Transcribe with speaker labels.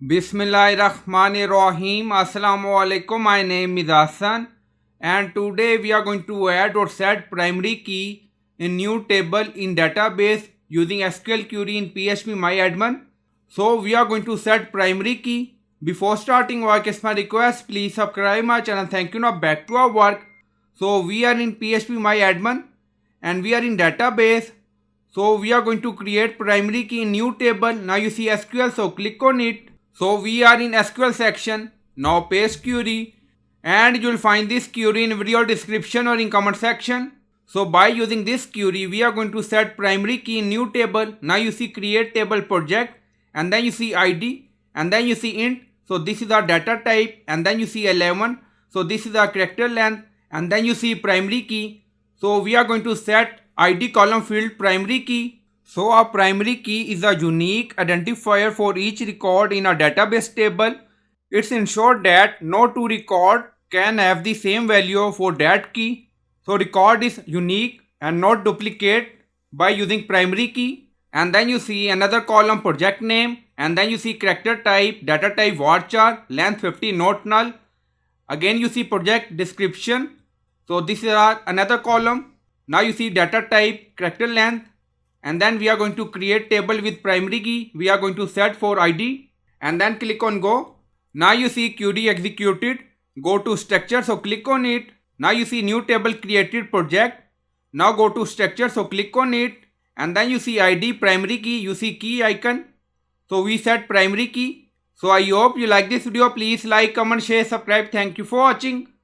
Speaker 1: Bismillahirrahmanirrahim. Assalamu alaikum. My name is Hassan, and today we are going to add or set primary key in new table in database using SQL query in PhpMyAdmin. So we are going to set primary key. Before starting work, as my request, please subscribe my channel. Thank you. Now back to our work. So we are in PhpMyAdmin and we are in database. So we are going to create primary key in new table. Now you see SQL, so click on it. So we are in SQL section. Now paste query and you will find this query in video description or in comment section. So by using this query we are going to set primary key in new table. Now you see create table project and then you see ID and then you see int. So this is our data type and then you see 11. So this is our character length and then you see primary key. So we are going to set ID column field primary key. So a primary key is a unique identifier for each record in a database table. It's ensured that no two records can have the same value for that key. So record is unique and not duplicate by using primary key. And then you see another column project name and then you see character type, data type VARCHAR, length 50 not null. Again you see project description. So this is another column. Now you see data type, character length. And then we are going to create table with primary key. We are going to set for ID and then click on go. Now you see query executed. Go to structure, so click on it. Now you see new table created project. Now go to structure, so click on it and then you see ID primary key. You see key icon. So we set primary key. So I hope you like this video. Please like, comment, share, subscribe. Thank you for watching.